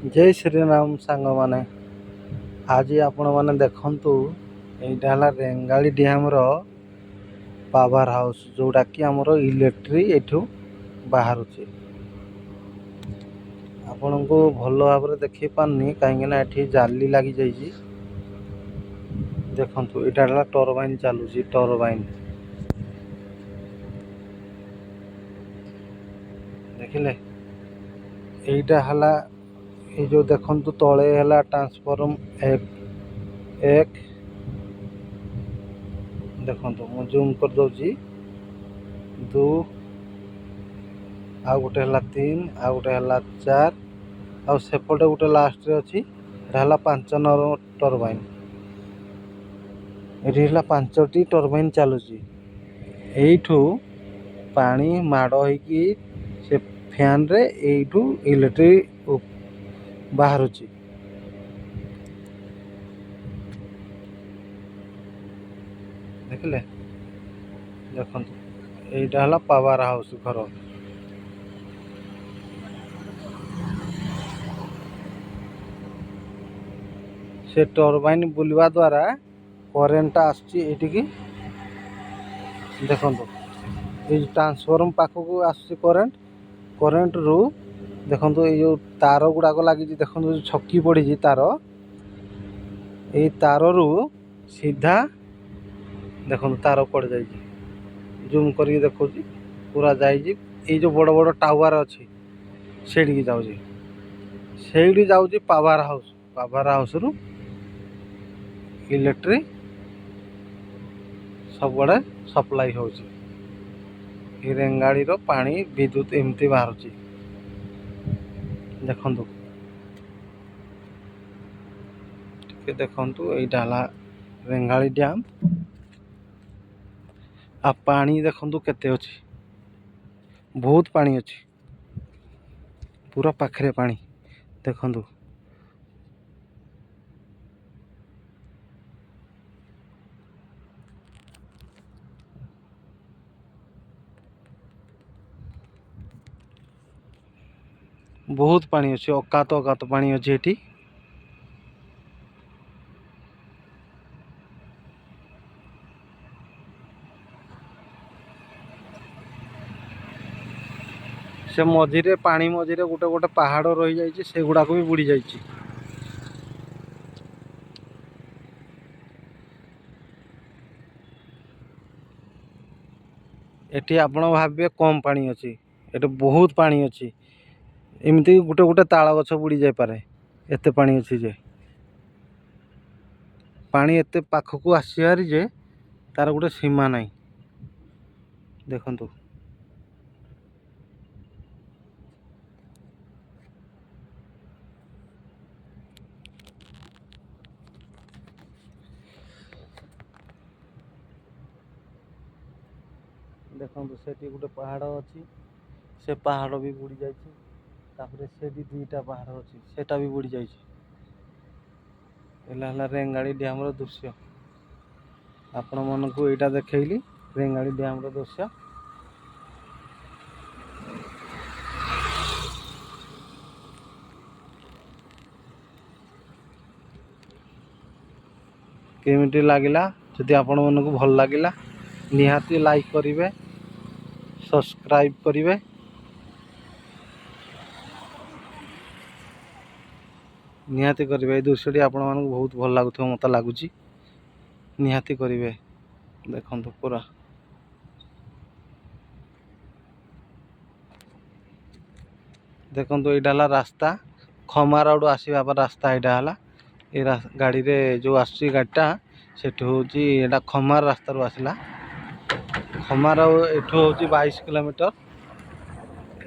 जय श्री राम सांग माने आज आपण मैंने देखु यहाँ रेंगाली डैम पावर हाउस जोटा कि आमर इलेक्ट्री एठू बाहर आपण को भल भाव देखी पारनी कहीं जाली लगी जाइए। देखु यहाँ टर्बाइन चलुची टर्बाइन देखिले यहीटा है ये जो देखु तले है ट्रांसफॉर्म एक देखु मु जूम कर दौची दो आ गोटे है तीन आ गोटे है चार आ सेपटे गोटे लास्ट रे अच्छी है 5 नंबर टर्बाइन ये 5टी टर्बाइन चलुची एठू पानी माड़ होगी से फैन रे एठू इलेक्ट्रिक बाहर देखिले देखु यहाँ है पावर हाउस घर से टर्बाइन बुलवा द्वारा करेन्टा आसकी देखो ये ट्रांसफॉर्म पाखक आस करेन्ट रु देखो ये जो तार गुड़ाक लगी देखो छकी पड़ी तार ये तार रु सीधा देखो तार पड़ जा जूम कर देखो पूरा जाइए जो बड़ बड़ टावर अच्छी से जाऊँ पावर हाउस रु इलेक्ट्रिक सब बड़े सप्लाई हो रेंगाड़ी पानी विद्युत एमती बाहर देखु देखु यहाँ रेंगाड़ी डैम आ पानी देखु केते अच्छी बहुत पानी अच्छी पूरा पाखरे पानी देखु बहुत पानी अच्छी अकात अकात पानी अच्छी एठी से मझिरे पानी मझिरे गोटे गोटे पहाड़ रही जाइए से गुड़ाक भी बुड़ी जाइए एटी आपण भावे कम पानी अच्छी एटी बहुत पानी अच्छी एमती गोटे गोटे ताल गछ बुड़ी जाई पारे एते पानी अच्छी जे पानी एते पाखक आसबारी जे तार गोटे सीमा नहीं देखंतु देखो से गोटे पहाड़ अच्छी से पहाड़ भी बुड़ी जापर से दुईटा पहाड़ अच्छी सेटा भी बुड़ी जा रेंगाड़ी डैम दृश्य आपण मन को यहाँ देखली रेंगाड़ी डैम दृश्य केमिटी लगिला जदि आपण मन को भल लगिला निहाती लाइक करिवे सब्सक्राइब करिवे निहाती करिवे ए दृश्यटी आपण मन को बहुत भल लागुथो मत लागुची निहाती करिवे देखंतु पूरा देखंतु एटा हला रास्ता खमार आडू आसीबा रास्ता एटा हला ए गाड़ी रे जो आसी गाड़ीटा सेठू होची एटा खमार रास्ता रो आसिला खमार एठू होची 22 किलोमीटर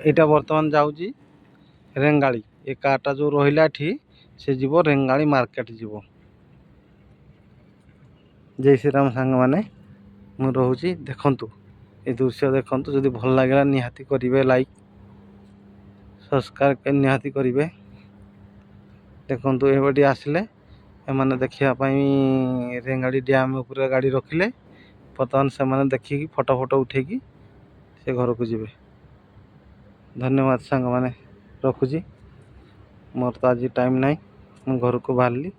एटा वर्तमान जाउची रेंगाली ए कार्टा जो रहिला ठी से जीवो रेंगाली मार्केट जीवो। जय श्री राम सांग माने मु रहूची देखंतु ए दृश्य देखंतु जदि भल लागला निहाती करिवे लाइक सब्सक्राइब निहाती करिवे देखंतु ए बडी आसिले एमाने देखिया पई रेंगाली डैम ऊपर गाड़ी रखिले बर्तमान से मैंने देखिए फोटो फोटो उठेकी से घर को जीवे। धन्यवाद सांग माने रखुची। ମୋର ତ ଆଜି ଟାଇମ୍ ନାହିଁ, ମୁଁ ଘରକୁ ବାହାରିଲି।